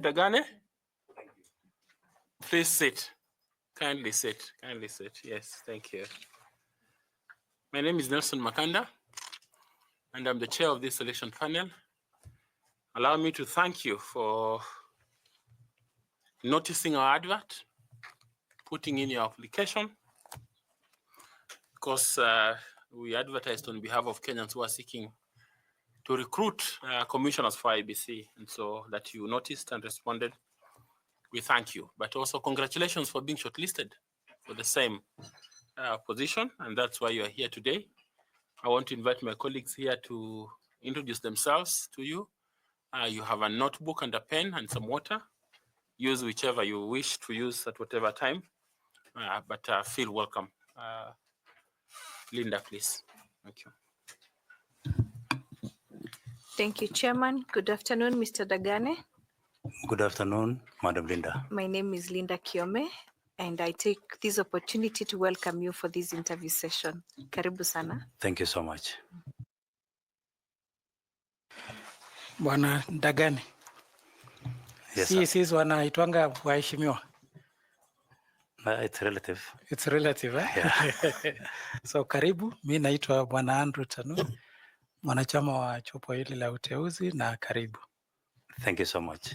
Dagane, please sit. Kindly sit. Kindly sit. Yes, thank you. My name is Nelson Makanda, and I'm the chair of this selection panel. Allow me to thank you for noticing our advert, putting in your application, because we advertised on behalf of Kenyans who are seeking to recruit commissioners for IEBC, and so that you noticed and responded, we thank you. But also congratulations for being shortlisted for the same position, and that's why you are here today. I want to invite my colleagues here to introduce themselves to you. You have a notebook and a pen and some water. Use whichever you wish to use at whatever time, but feel welcome. Linda, please. Thank you. Thank you, Chairman. Good afternoon, Mr. Dagane. Good afternoon, Madam Linda. My name is Linda Kiome, and I take this opportunity to welcome you for this interview session. Karibu sana. Thank you so much. Bwana Dagane. Yes, Sisi wanaitwanga waheshimiwa. It's relative. It's relative, eh? Yeah. So karibu, mi naitwa Bwana Andrew Tanu, mwanachama wa jopo hili la uteuzi, na karibu. Thank you so much.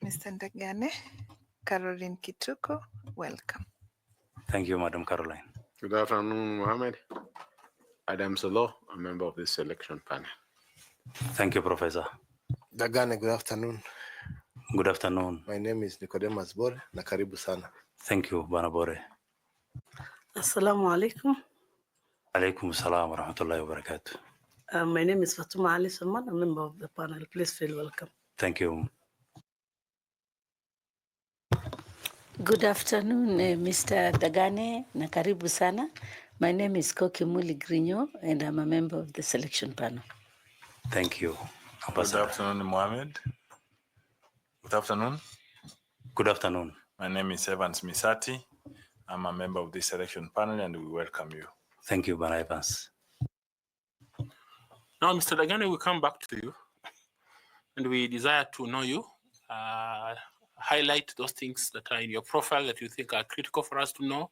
Mr. Dagane, Caroline Kituko, welcome. Thank you, Madam Caroline. Good afternoon, Mohamed. Adam Solo, a member of this selection panel. Thank you, Professor. Dagane, good afternoon. Good afternoon. My name is Nicodemus Bore, na karibu sana. Thank you, Bwana Bore. Assalamu alaikum. Alaikum salam wa rahmatullahi wa barakatuh. My name is Fatuma Ali Salman, a member of the panel. Please feel welcome. Thank you. Good afternoon, Mr. Dagane, na karibu sana. My name is Koki Muli Grinyo, and I'm a member of the selection panel. Thank you. Good afternoon, Mohamed. Good afternoon. Good afternoon. My name is Evans Misati. I'm a member of this selection panel, and we welcome you. Thank you, Bwana Evans. Now, Mr. Dagane, we come back to you, and we desire to know you. Highlight those things that are in your profile that you think are critical for us to know.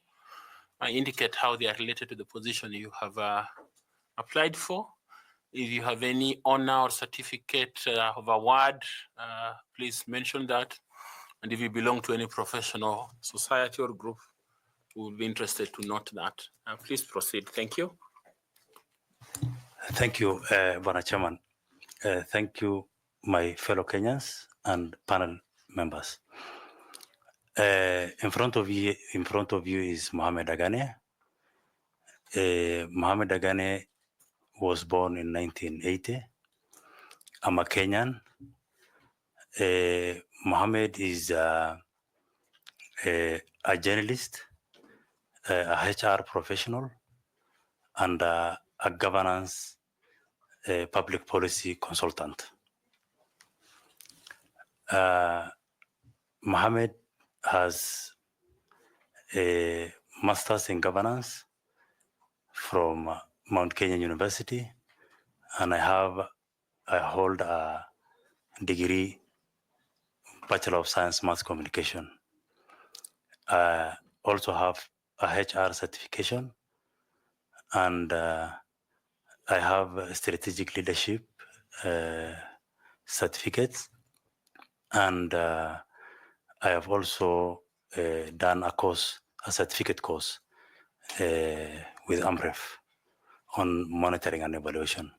Indicate how they are related to the position you have applied for. If you have any honor or certificate of award, please mention that. And if you belong to any professional society or group, we will be interested to note that. Please proceed. Thank you. Thank you, Bwana Chairman. Thank you, my fellow Kenyans and panel members. In front of you is Mohamed Dagane. Mohamed Dagane was born in 1980. I'm a Kenyan. Mohamed is a journalist, a HR professional, and a governance public policy consultant. Mohamed has a master's in governance from Mount Kenya University, and I hold a degree, Bachelor of Science, Mass Communication. I also have a HR certification, and I have a strategic leadership certificates, and I have also done a certificate course with AMREF on monitoring and evaluation.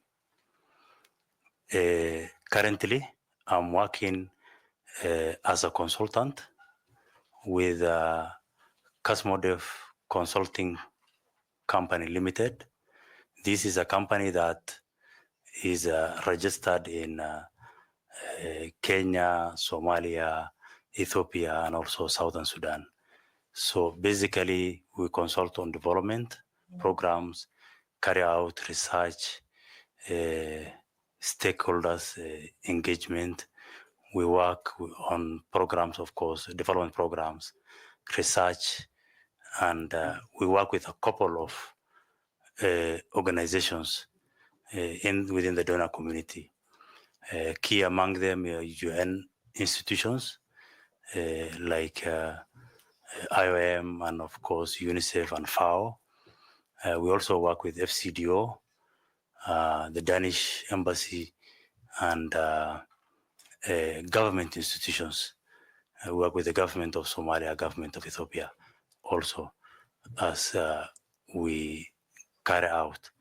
Currently, I'm working as a consultant with Cosmodev Consulting Company Limited. This is a company that is registered in Kenya, Somalia, Ethiopia, and also Southern Sudan. So basically, we consult on development programs, carry out research, stakeholders engagement. We work on programs, of course, development programs, research, and we work with a couple of organizations within the donor community. Key among them are UN institutions like IOM and of course UNICEF and FAO. We also work with FCDO, the Danish embassy, and government institutions. We work with the government of Somalia, government of Ethiopia, also as we carry out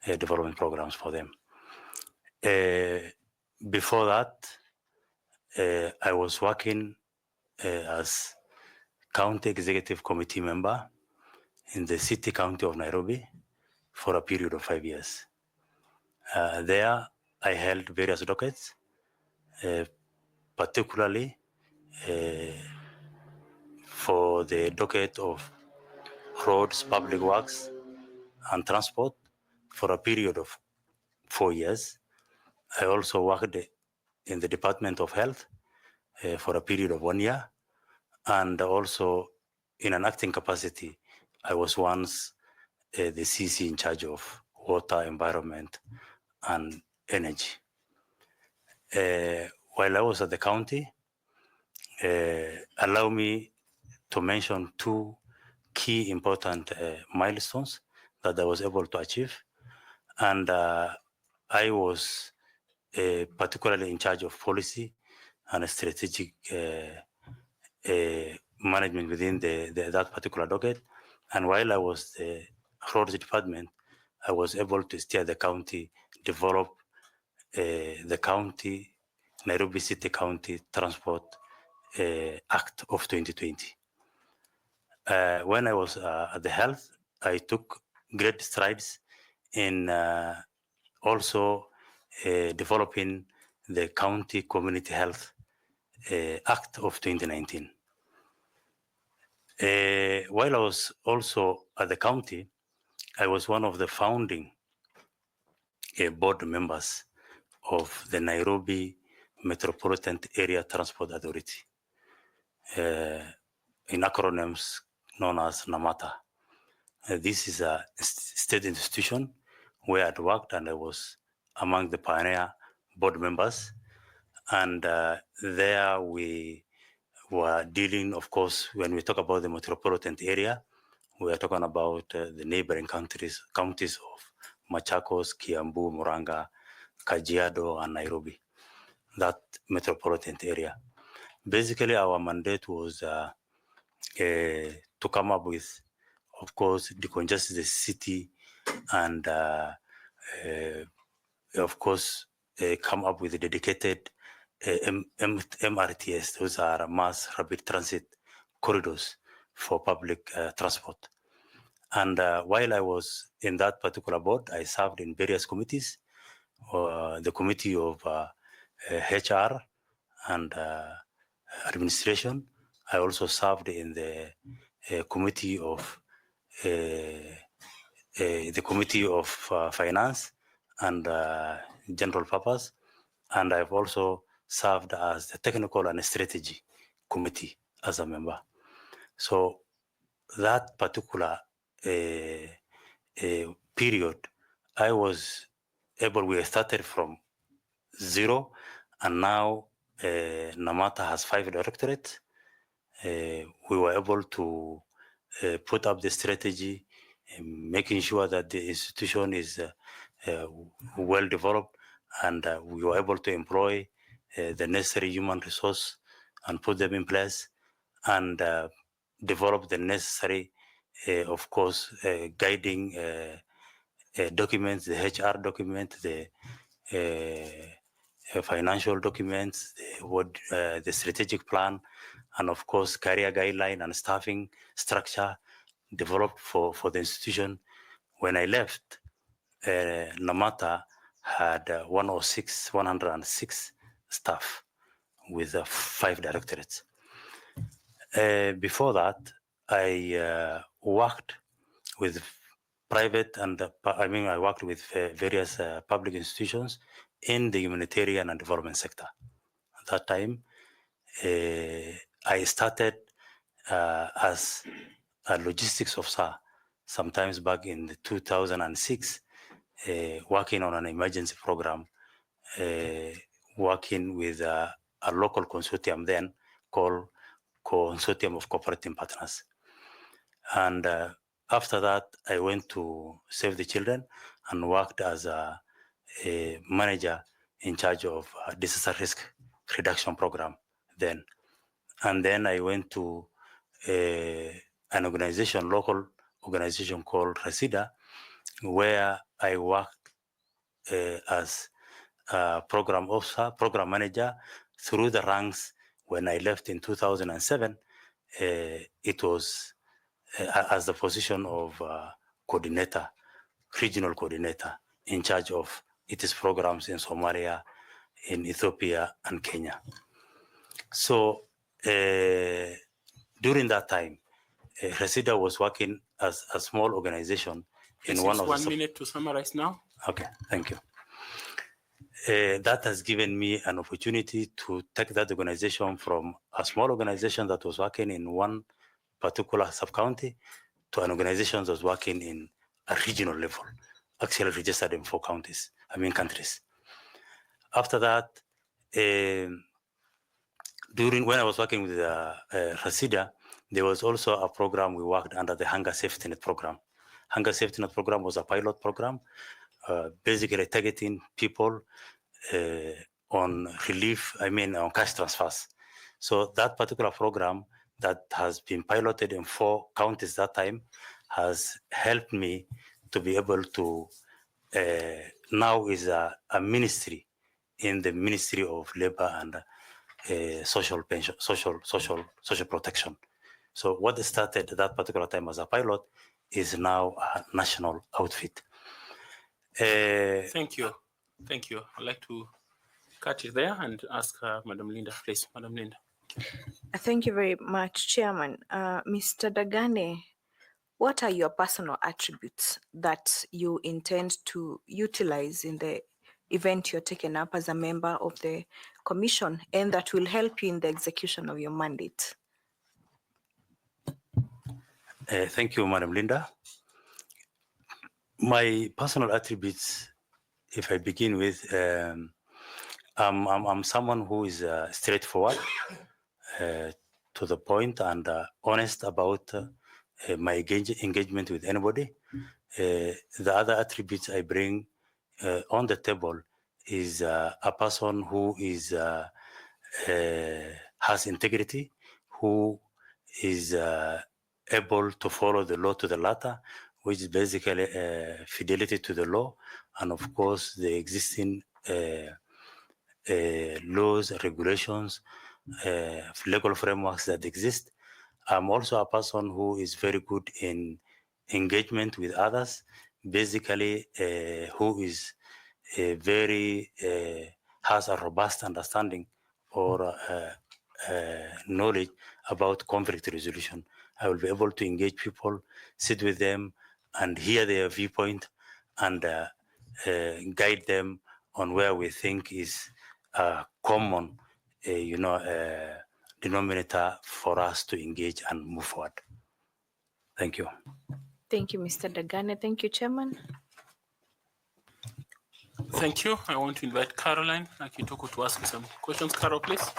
development programs for them. Before that, I was working as county executive committee member in the city county of Nairobi for a period of 5 years. There, I held various dockets, particularly for the docket of roads, public works, and transport for a period of 4 years. I also worked in the Department of Health for a period of 1 year, and also in an acting capacity, I was once the CC in charge of water, environment, and energy. While I was at the county, allow me to mention two key important milestones that I was able to achieve. And I was particularly in charge of policy and strategic management within that particular docket. And while I was the roads department, I was able to steer the county, develop the county, Nairobi City County Transport Act of 2020. When I was at the health, I took great strides in also developing the County Community Health Act of 2019. While I was also at the county, I was one of the founding board members of the Nairobi Metropolitan Area Transport Authority, in acronyms known as NAMATA. This is a state institution where I'd worked, and I was among the pioneer board members. And there we were dealing, of course, when we talk about the metropolitan area, we are talking about the neighboring counties of Machakos, Kiambu, Murang'a, Kajiado, and Nairobi, that metropolitan area. Basically, our mandate was to come up with, of course, decongest the city and, of course, come up with a dedicated MRTS. Those are mass rapid transit corridors for public transport. And while I was in that particular board, I served in various committees, the committee of HR and administration. I also served in the committee of finance and general purpose, and I've also served as the technical and strategy committee as a member. So that particular period, I was able, we started from zero, and now NAMATA has 5 directorates. We were able to put up the strategy, making sure that the institution is well developed, and we were able to employ the necessary human resource and put them in place, and develop the necessary, of course, guiding documents, the HR document, the financial documents, the strategic plan, and of course, career guideline and staffing structure developed for the institution. When I left, NAMATA had 106 staff with 5 directorates. Before that, I worked with private and I worked with various public institutions in the humanitarian and development sector. At that time, I started as a logistics officer, sometimes back in 2006, working on an emergency program, working with a local consortium then called Consortium of Cooperating Partners. And after that, I went to Save the Children and worked as a manager in charge of disaster risk reduction program then. And then I went to an organization, local organization called Resida, where I worked as a program officer, program manager through the ranks. When I left in 2007, it was as the position of coordinator, regional coordinator in charge of its programs in Somalia, in Ethiopia, and Kenya. So during that time, Resida was working as a small organization in one of the... 1 minute to summarize now. Okay, thank you. That has given me an opportunity to take that organization from a small organization that was working in one particular sub-county to an organization that was working in a regional level, actually registered in 4 countries. After that, when I was working with Resida, there was also a program we worked under, the Hunger Safety Net program. Hunger Safety Net program was a pilot program, basically targeting people on relief, on cash transfers. So that particular program that has been piloted in 4 counties that time has helped me to be able to, now is a ministry in the Ministry of Labor and social protection. So what started at that particular time as a pilot is now a national outfit. Thank you. Thank you. I'd like to cut it there and ask Madam Linda, please. Madam Linda. Thank you very much, Chairman. Mr. Dagane, what are your personal attributes that you intend to utilize in the event you're taken up as a member of the commission and that will help you in the execution of your mandate? Thank you, Madam Linda. My personal attributes, if I begin with, I'm someone who is straightforward, to the point, and honest about my engagement with anybody. The other attributes I bring on the table is a person who is has integrity, who is able to follow the law to the letter, which is basically fidelity to the law, and of course the existing laws, regulations, legal frameworks that exist. I'm also a person who is very good in engagement with others, basically who is very, has a robust understanding or knowledge about conflict resolution. I will be able to engage people, sit with them and hear their viewpoint and guide them on where we think is a common denominator for us to engage and move forward. Thank you. Thank you, Mr. Dagane. Thank you, Chairman. Thank you. I want to invite Caroline Akitoko to ask you some questions. Carol, please.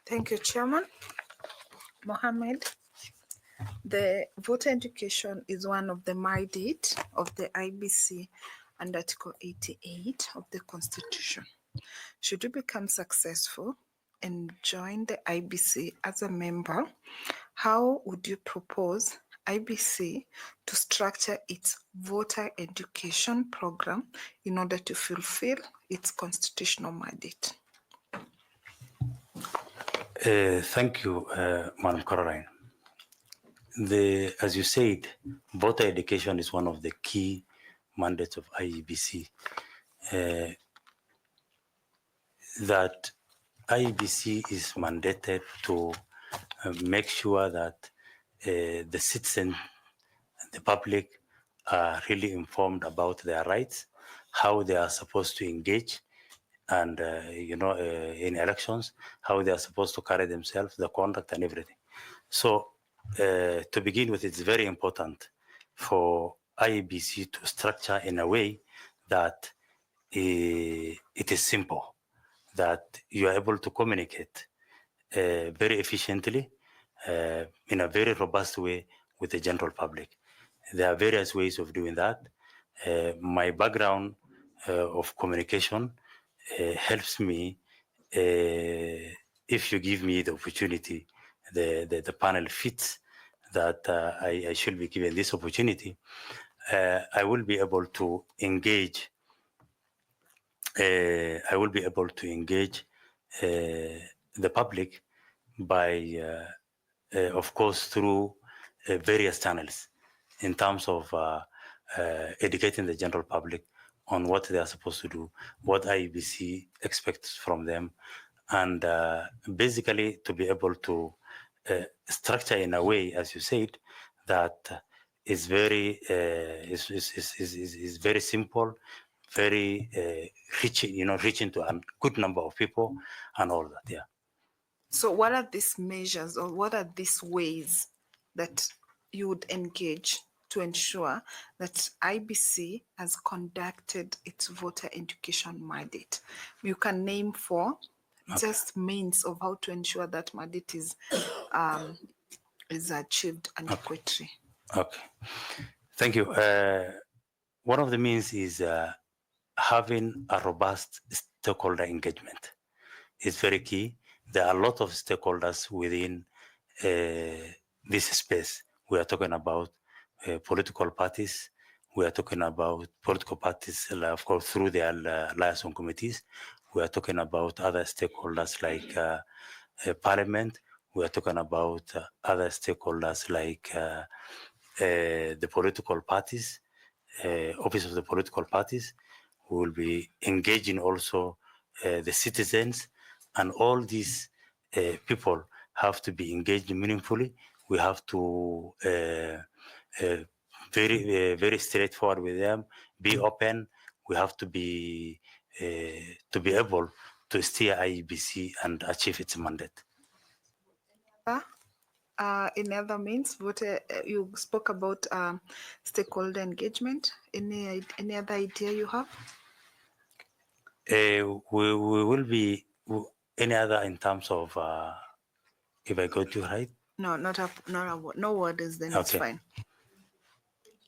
Thank you, Chairman. Mohamed, the voter education is one of the mandate of the IEBC and Article 88 of the Constitution. Should you become successful and join the IEBC as a member, how would you propose IEBC to structure its voter education program in order to fulfill its constitutional mandate? Thank you, Madam Caroline. As you said, voter education is one of the key mandates of IEBC. That IEBC is mandated to make sure that the citizen, the public, are really informed about their rights, how they are supposed to engage, and in elections, how they are supposed to carry themselves, the conduct and everything. So to begin with, it's very important for IEBC to structure in a way that it is simple, that you are able to communicate very efficiently in a very robust way with the general public. There are various ways of doing that. My background of communication helps me, if you give me the opportunity, the panel fits that I should be given this opportunity, I will be able to engage. I will be able to engage the public by, of course, through various channels in terms of educating the general public on what they are supposed to do, what IEBC expects from them, and basically to be able to structure in a way, as you said, that is very is very simple, very reaching to a good number of people and all that. Yeah. So what are these measures, or what are these ways that you would engage to ensure that IBC has conducted its voter education mandate? You can name 4 just means of how to ensure that mandate is achieved adequately. Okay. Thank you. One of the means is having a robust stakeholder engagement. It's very key. There are a lot of stakeholders within this space. We are talking about political parties. We are talking about political parties, of course, through their liaison committees. We are talking about other stakeholders like Parliament. We are talking about other stakeholders like the political parties, office of the political parties. We will be engaging also the citizens, and all these people have to be engaged meaningfully. We have to very straightforward with them, be open. We have to be able to steer IEBC and achieve its mandate. In other means, what you spoke about stakeholder engagement. Any other idea you have? We will be any other in terms of if I got you right. No, no words. Then it's fine.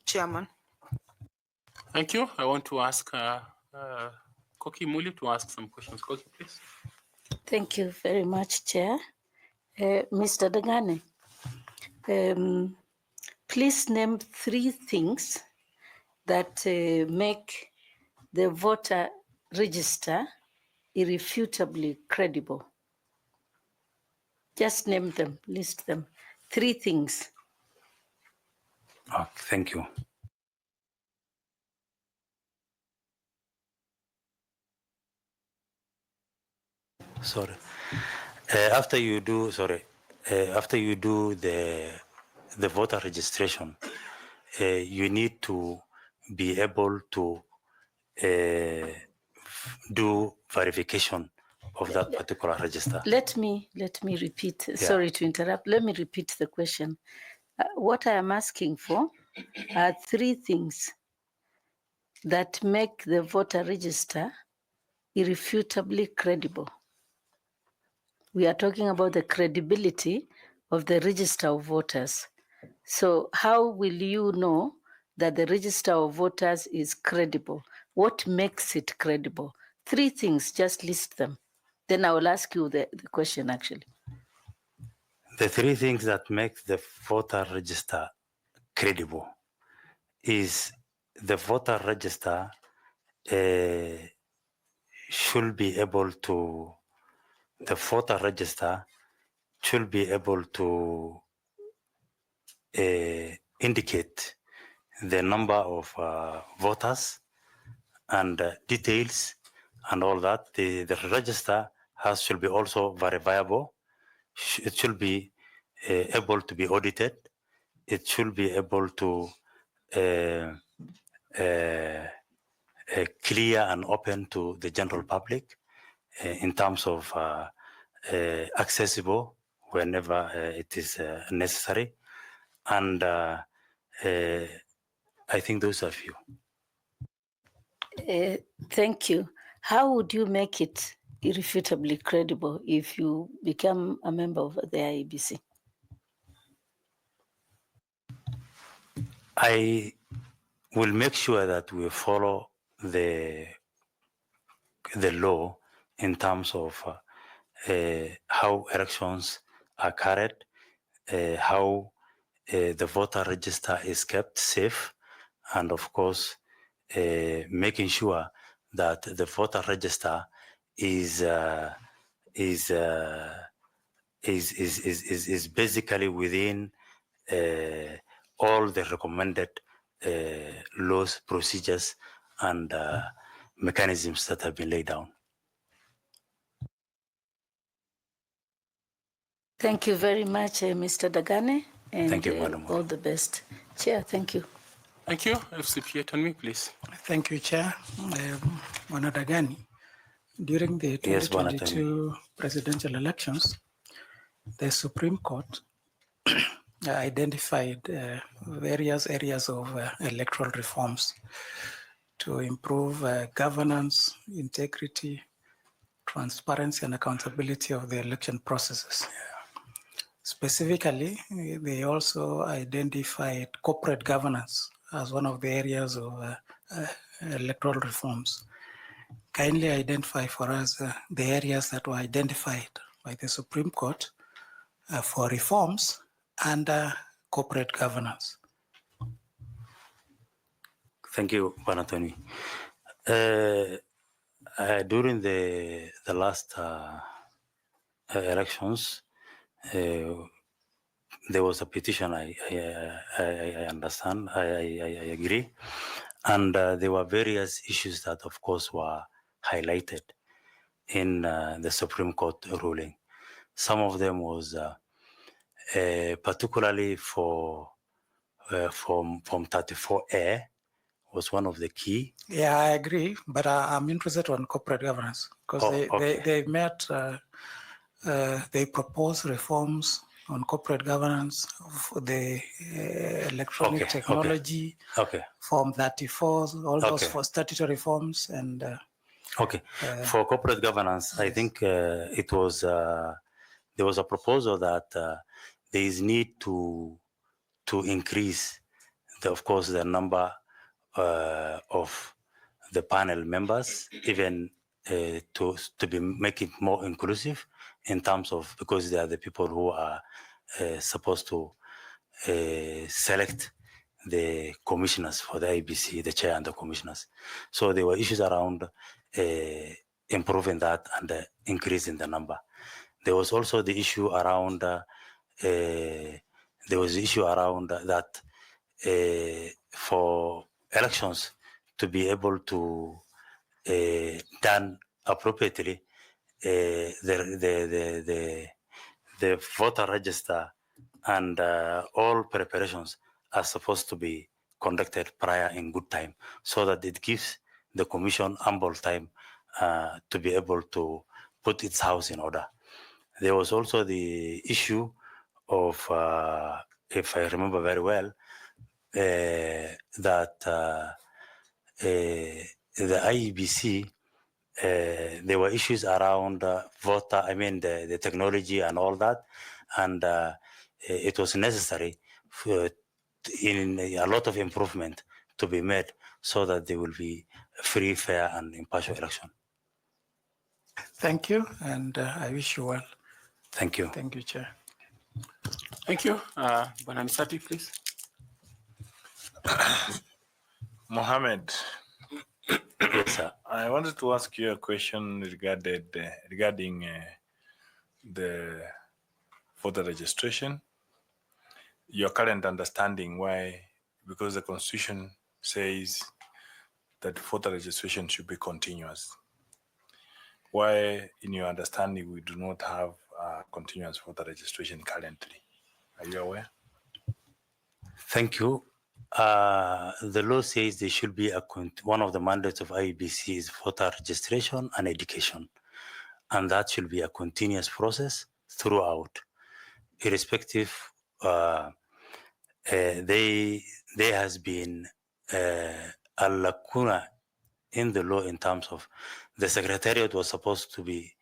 Chairman. Thank you. I want to ask Koki Muli to ask some questions. Koki, please. Thank you very much, Chair. Mr. Dagane, please name 3 things that make the voter register irrefutably credible. Just name them, list them. 3 things. Thank you. Sorry. After you do the voter registration, you need to be able to do verification of that particular register. Let me repeat. Yeah. Sorry to interrupt. Let me repeat the question. What I am asking for are 3 things that make the voter register irrefutably credible. We are talking about the credibility of the register of voters. So how will you know that the register of voters is credible? What makes it credible? 3 things, just list them. Then I will ask you the question actually. The 3 things that make the voter register credible is the voter register should be able to indicate the number of voters and details and all that. The register should be also verifiable. It should be able to be audited. It should be able to clear and open to the general public in terms of accessible whenever it is necessary. And I think those are few. Thank you. How would you make it irrefutably credible if you become a member of the IEBC? I will make sure that we follow the law in terms of how elections are carried, how the voter register is kept safe, and of course, making sure that the voter register is basically within all the recommended laws, procedures, and mechanisms that have been laid down. Thank you very much, Mr. Dagane, and Thank you, Madam. all the best. Chair, thank you. Thank you. FCPA Tanwi, please. Thank you, Chair. Bwana Dagane, during the Yes, Bwana 2022 presidential elections, the Supreme Court identified various areas of electoral reforms to improve governance, integrity, transparency, and accountability of the election processes. Specifically, they also identified corporate governance as one of the areas of electoral reforms. Kindly identify for us the areas that were identified by the Supreme Court for reforms under corporate governance. Thank you, Panatoni. During the last elections, there was a petition. I understand. I agree, and there were various issues that, of course, were highlighted in the Supreme Court ruling. Some of them was particularly for Form 34A was one of the key. Yeah, I agree, but I'm interested on corporate governance because they met, they proposed reforms on corporate governance for the electronic technology, Form 34, all those for statutory reforms and. For corporate governance, I think it was there was a proposal that there is need to increase, of course, the number of the panel members, even to make it more inclusive in terms of, because they are the people who are supposed to select the commissioners for the IEBC, the chair and the commissioners. So there were issues around improving that and increasing the number. There was also the issue around that for elections to be able to done appropriately, the voter register and all preparations are supposed to be conducted prior in good time, so that it gives the commission ample time to be able to put its house in order. There was also the issue of, if I remember very well, that the IEBC, there were issues around the technology and all that, and it was necessary in a lot of improvement to be made so that there will be free, fair, and impartial election. Thank you, and I wish you well. Thank you. Thank you, Chair. Thank you. Bwana Misati, please. Mohamed. Yes, sir. I wanted to ask you a question regarding the voter registration. Your current understanding why, because the Constitution says that voter registration should be continuous. Why, in your understanding, we do not have continuous voter registration currently? Are you aware? Thank you. The law says there should be one of the mandates of IEBC is voter registration and education, and that should be a continuous process throughout, irrespective. There has been a lacuna in the law in terms of The secretariat was supposed to be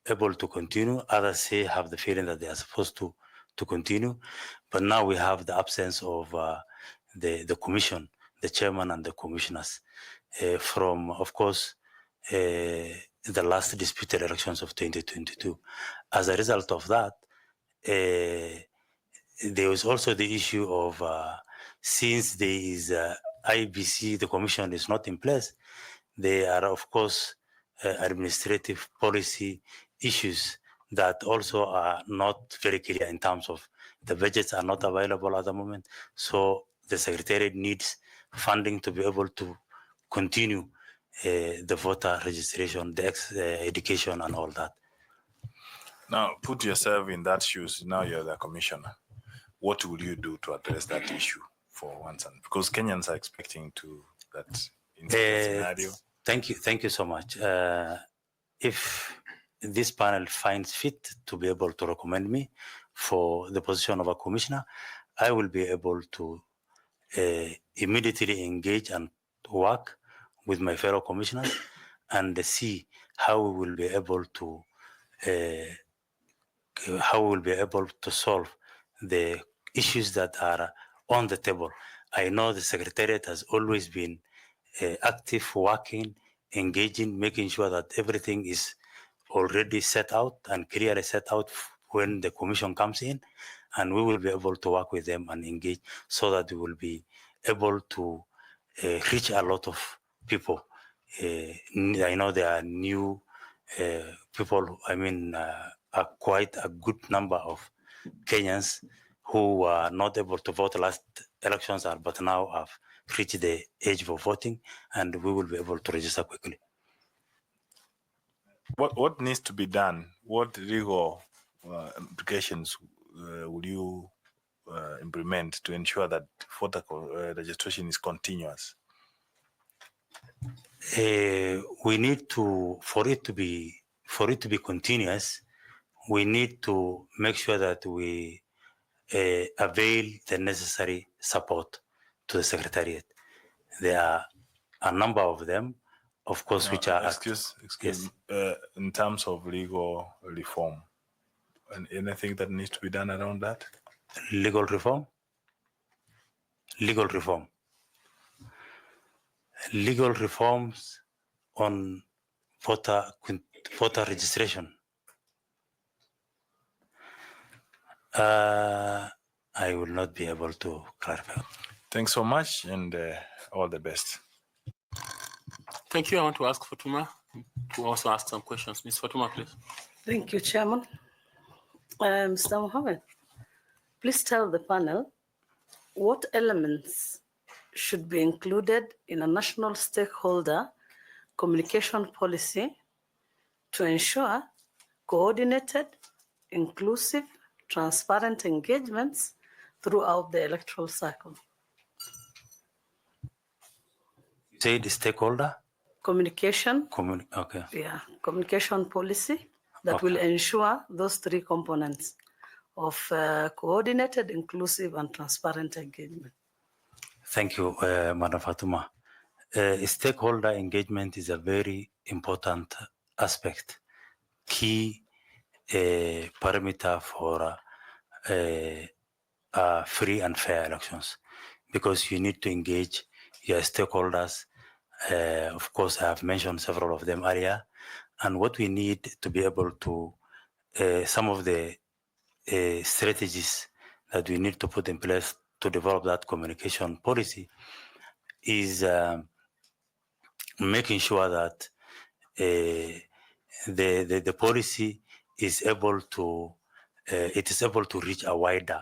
able to continue. Others say have the feeling that they are supposed to continue, but now we have the absence of the commission, the chairman and the commissioners from, of course, the last disputed elections of 2022. As a result of that, there was also the issue of since there is IEBC, the commission is not in place, there are, of course, administrative policy issues that also are not very clear in terms of the budgets are not available at the moment. So the Secretariat needs funding to be able to continue the voter registration, the education and all that. Now, put yourself in that shoes. Now you're the commissioner. What will you do to address that issue for once? And because Kenyans are expecting to that in that scenario. Thank you so much. If this panel finds fit to be able to recommend me for the position of a commissioner, I will be able to immediately engage and work with my fellow commissioners and see how we will be able to solve the issues that are on the table. I know the Secretariat has always been active, working, engaging, making sure that everything is already set out and clearly set out when the commission comes in, and we will be able to work with them and engage so that we will be able to reach a lot of people. I know there are new people, quite a good number of Kenyans who were not able to vote last elections, but now have reached the age of voting, and we will be able to register quickly. What needs to be done? What legal implications will you implement to ensure that voter registration is continuous? We need to, for it to be continuous, we need to make sure that we avail the necessary support to the Secretariat. There are a number of them, of course, which are... Excuse me, in terms of legal reform, and anything that needs to be done around that? Legal reform? Legal reform. Legal reforms on voter registration. I will not be able to clarify. Thanks so much, and all the best. Thank you. I want to ask Fatuma to also ask some questions. Ms. Fatuma, please. Thank you, Chairman. Mr. Mohamed, please tell the panel what elements should be included in a national stakeholder communication policy to ensure coordinated, inclusive, transparent engagements throughout the electoral cycle. Say the stakeholder? Communication. Okay. Yeah, communication policy that will ensure those three components of coordinated, inclusive, and transparent engagement. Thank you, Madam Fatuma. Stakeholder engagement is a very important aspect, key parameter for free and fair elections, because you need to engage your stakeholders. Of course, I have mentioned several of them earlier, and what we need to be able to, some of the strategies that we need to put in place to develop that communication policy is making sure that the policy is able to reach a wider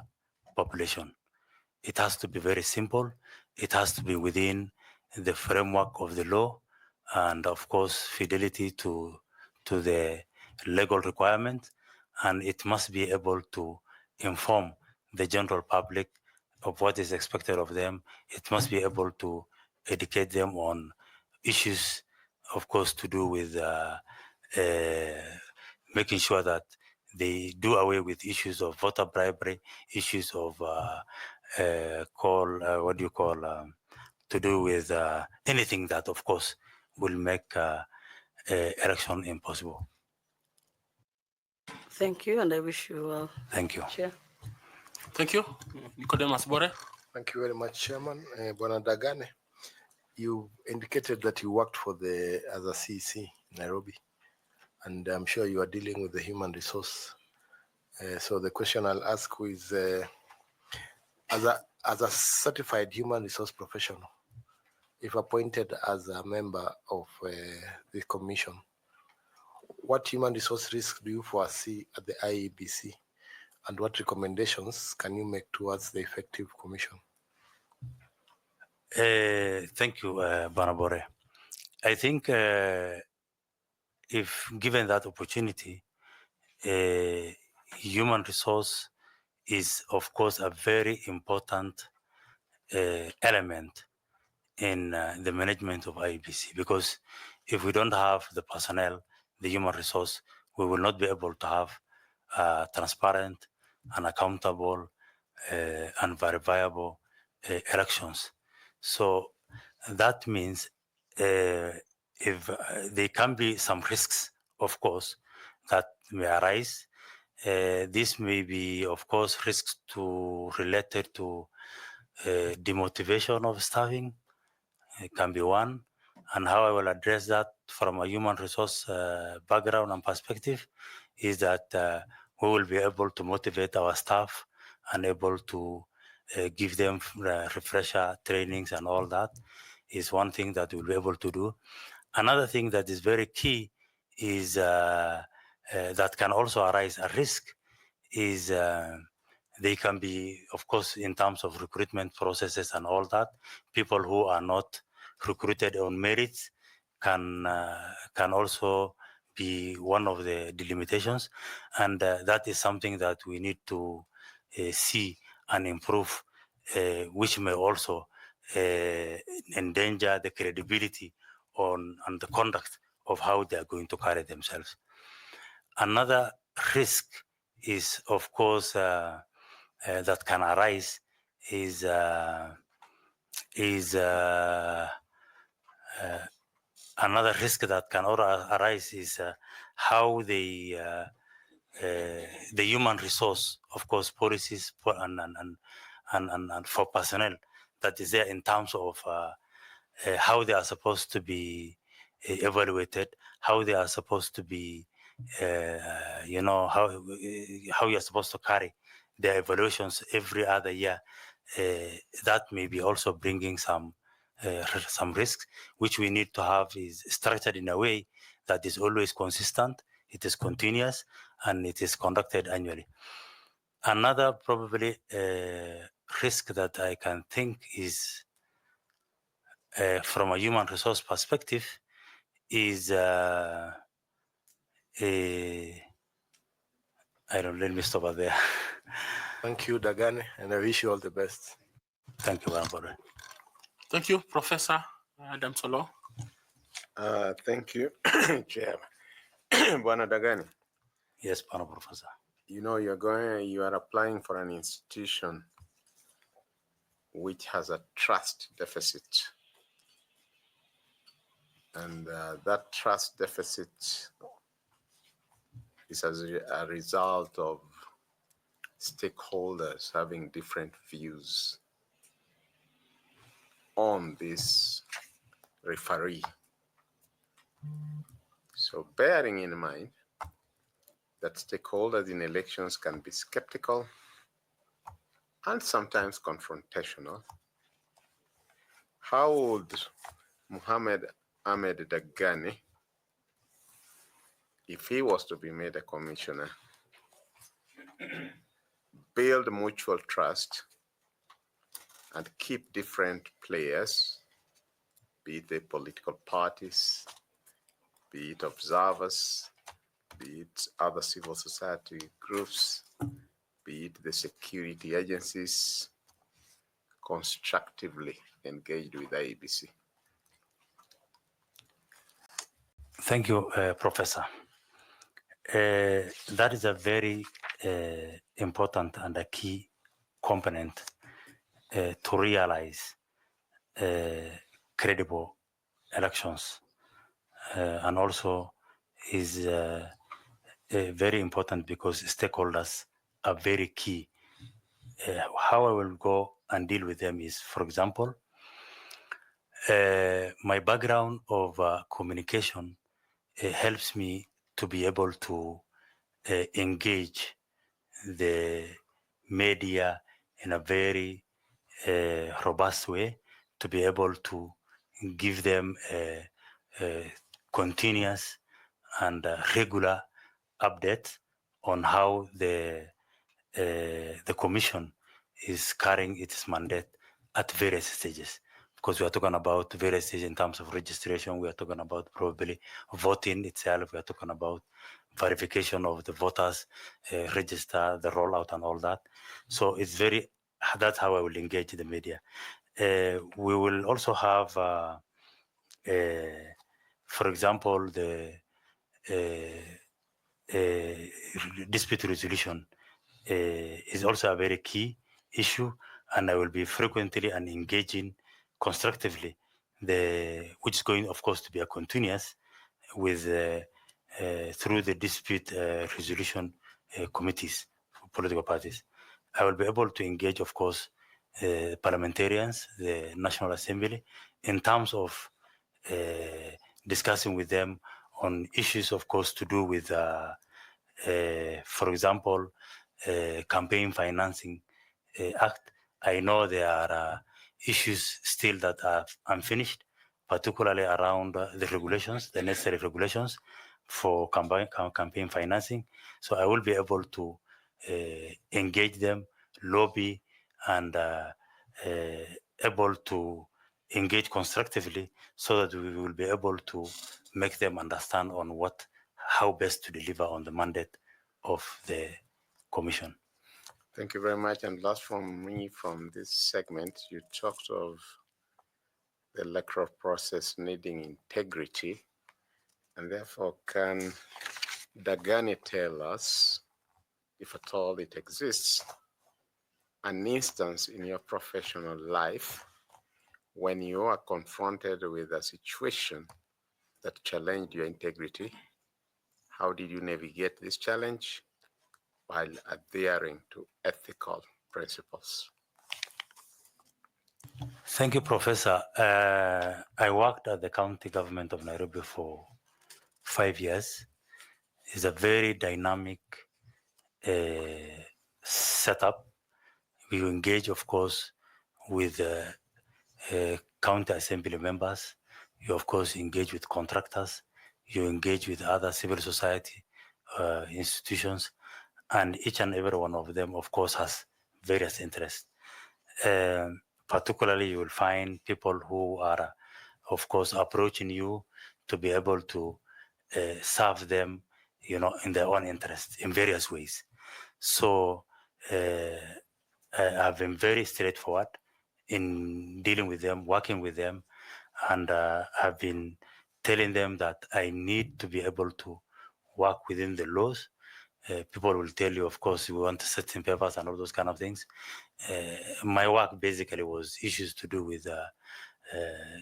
population. It has to be very simple. It has to be within the framework of the law, and of course, fidelity to the legal requirement. And it must be able to inform the general public of what is expected of them. It must be able to educate them on issues, of course, to do with making sure that they do away with issues of voter bribery, issues of to do with anything that, of course, will make election impossible. Thank you, and I wish you well. Thank you. Chair. Thank you. Nicodemus Bore. Thank you very much, Chairman. Bwana Dagane, you indicated that you worked for as a CEC in Nairobi, and I'm sure you are dealing with the human resource. So the question I'll ask is, as a certified human resource professional, if appointed as a member of the commission, what human resource risks do you foresee at the IEBC, and what recommendations can you make towards the effective commission? Thank you, Banabore. I think if given that opportunity, human resource is, of course, a very important element in the management of IEBC, because if we don't have the personnel, the human resource, we will not be able to have transparent and accountable and verifiable elections. So that means if there can be some risks, of course, that may arise. This may be, of course, risks related to demotivation of staffing. It can be one. And how I will address that from a human resource background and perspective is that we will be able to motivate our staff and able to give them refresher trainings and all that is one thing that we'll be able to do. Another thing that is very key is that can also arise a risk is they can be, of course, in terms of recruitment processes and all that, people who are not recruited on merits can also be one of the delimitations, and that is something that we need to see and improve, which may also endanger the credibility and the conduct of how they are going to carry themselves. Another risk is, of course, that can arise is another risk that can arise is how the human resource, of course, policies and for personnel that is there in terms of how they are supposed to be evaluated, how they are supposed to be, how you are supposed to carry their evaluations every other year. That may be also bringing some risks, which we need to have is structured in a way that is always consistent, it is continuous, and it is conducted annually. Another probably risk that I can think is from a human resource perspective is let me stop there. Thank you, Dagane, and I wish you all the best. Thank you, Barbara. Thank you, Professor Adam Solo. Thank you, Chair. Bwana Dagane. Yes, Professor. You know, you are applying for an institution which has a trust deficit. And that trust deficit is as a result of stakeholders having different views on this referee. So bearing in mind that stakeholders in elections can be skeptical and sometimes confrontational, how would Mohamed Ahmed Dagane, if he was to be made a commissioner, build mutual trust and keep different players, be it the political parties, be it observers, be it other civil society groups, be it the security agencies, constructively engaged with IEBC? Thank you, Professor. That is a very important and a key component to realize credible elections and also is very important because stakeholders are very key. How I will go and deal with them is, for example, my background of communication helps me to be able to engage the media in a very robust way, to be able to give them continuous and regular updates on how the commission is carrying its mandate at various stages. Because we are talking about various stages in terms of registration, we are talking about probably voting itself, we are talking about verification of the voters register, the rollout and all that. So it's very, that's how I will engage the media. We will also have, for example, the dispute resolution is also a very key issue, and I will be frequently and engaging constructively, which is going, of course, to be a continuous with through the dispute resolution committees for political parties. I will be able to engage, of course, parliamentarians, the National Assembly, in terms of discussing with them on issues, of course, to do with, for example, campaign financing act. I know there are issues still that are unfinished, particularly around the regulations, the necessary regulations for campaign financing. So I will be able to engage them, lobby, and able to engage constructively so that we will be able to make them understand on how best to deliver on the mandate of the commission. Thank you very much. And last from me from this segment, you talked of the electoral process needing integrity, and therefore can Dagane tell us, if at all it exists, an instance in your professional life when you are confronted with a situation that challenged your integrity? How did you navigate this challenge while adhering to ethical principles? Thank you, Professor. I worked at the county government of Nairobi for 5 years. It's a very dynamic setup. We engage, of course, with county assembly members. You, of course, engage with contractors. You engage with other civil society institutions. And each and every one of them, of course, has various interests. Particularly, you will find people who are, of course, approaching you to be able to serve them, in their own interest in various ways. So I've been very straightforward in dealing with them, working with them, and I've been telling them that I need to be able to work within the laws. People will tell you, of course, we want certain papers and all those kind of things. My work basically was issues to do with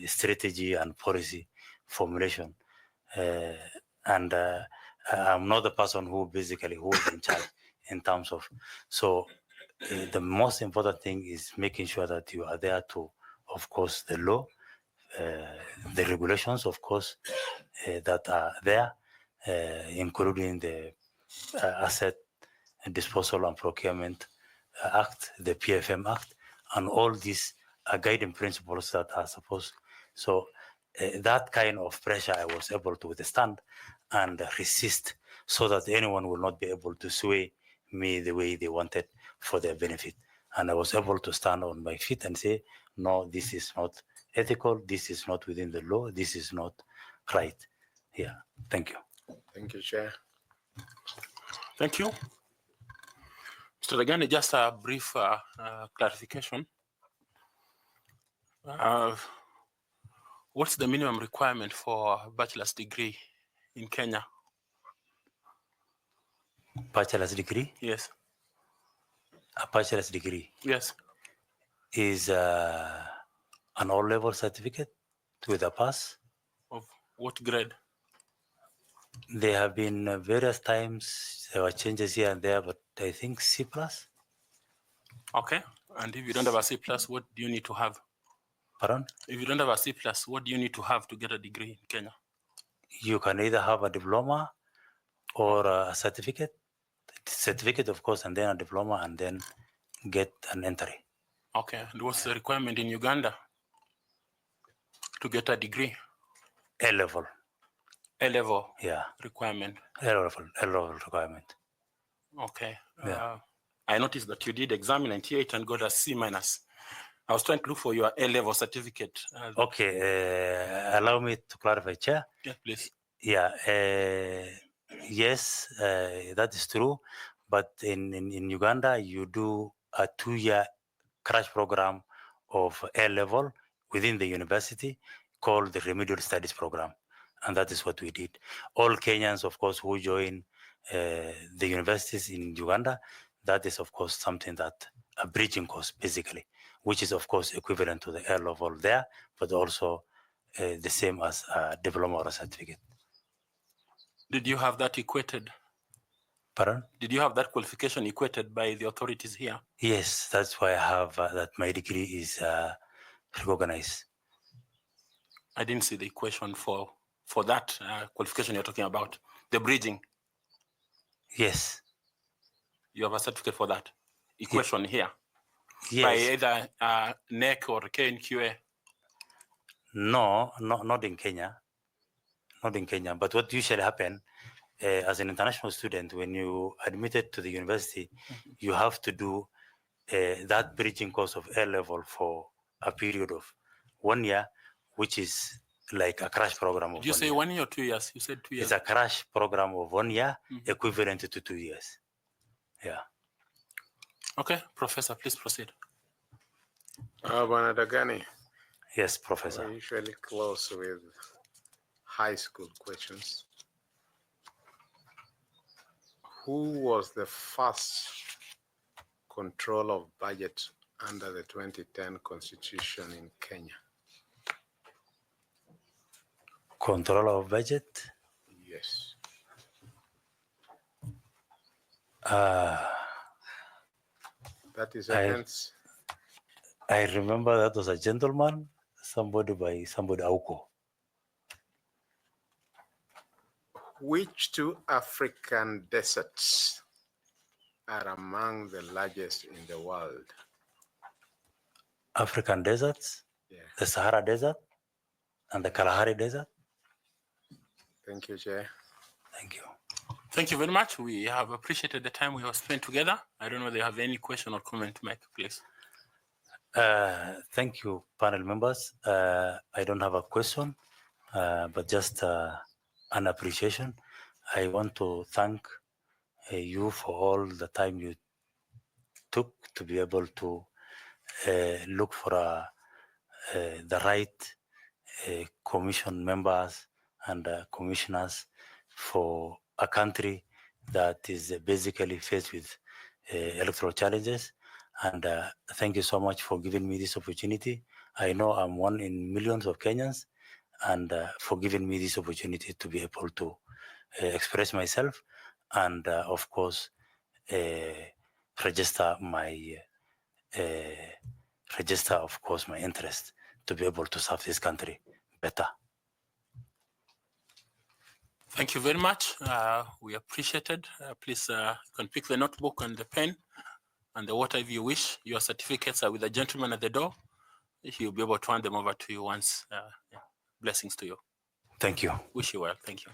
strategy and policy formulation. And I'm not the person who is in charge in terms of, so the most important thing is making sure that you are there to, of course, the law, the regulations, of course, that are there, including the Asset Disposal and Procurement Act, the PFM Act, and all these are guiding principles that are supposed. So that kind of pressure I was able to withstand and resist so that anyone will not be able to sway me the way they wanted for their benefit. And I was able to stand on my feet and say, no, this is not ethical, this is not within the law, this is not right. Yeah, thank you. Thank you, Chair. Thank you. Mr. Dagane, just a brief clarification. What's the minimum requirement for a bachelor's degree in Kenya? Bachelor's degree? Yes. A bachelor's degree? Yes. Is an all-level certificate with a pass. Of what grade? There have been various times there were changes here and there, but I think C+. Okay. And if you don't have a C+, what do you need to have? Pardon? If you don't have a C+, what do you need to have to get a degree in Kenya? You can either have a diploma or a certificate, of course, and then a diploma, and then get an entry. Okay. And what's the requirement in Uganda to get a degree? A-level. A-level Yeah. requirement. A-level requirement. Okay. Yeah. I noticed that you did exam in 98 and got a C-. I was trying to look for your A-level certificate. Okay. Allow me to clarify, Chair. Yeah, please. Yeah. Yes, that is true. But in Uganda, you do a 2-year crash program of A-level within the university called the Remedial Studies Program. And that is what we did. All Kenyans, of course, who join the universities in Uganda, that is, of course, something that a bridging course, basically, which is, of course, equivalent to the A-level there, but also the same as a diploma or a certificate. Did you have that equated? Pardon? Did you have that qualification equated by the authorities here? Yes, that's why I have that my degree is recognized. I didn't see the equation for that qualification you're talking about, the bridging. Yes. You have a certificate for that equation here? Yes. By either NEC or KNQA? No, not in Kenya. Not in Kenya. But what usually happens as an international student, when you admitted to the university, you have to do that bridging course of A-level for a period of 1 year, which is like a crash program of Did you say 1 year or 2 years? You said 2 years. It's a crash program of 1 year, equivalent to 2 years. Yeah. Okay, Professor, please proceed. Dagane. Yes, Professor. We're usually close with high school questions. Who was the first control of budget under the 2010 Constitution in Kenya? Control of budget? Yes. That is against. I remember that was a gentleman, somebody Auko. Which 2 African deserts are among the largest in the world? African deserts? Yeah. The Sahara Desert and the Kalahari Desert? Thank you, Chair. Thank you. Thank you very much. We have appreciated the time we have spent together. I don't know if they have any question or comment to make, please. Thank you, panel members. I don't have a question, but just an appreciation. I want to thank you for all the time you took to be able to look for the right commission members and commissioners for a country that is basically faced with electoral challenges. And thank you so much for giving me this opportunity. I know I'm one in millions of Kenyans, and for giving me this opportunity to be able to express myself and, of course, register, of course, my interest to be able to serve this country better. Thank you very much. We appreciate it. Please, you can pick the notebook and the pen and the water if you wish. Your certificates are with the gentleman at the door. He'll be able to hand them over to you once. Blessings to you. Thank you. Wish you well. Thank you.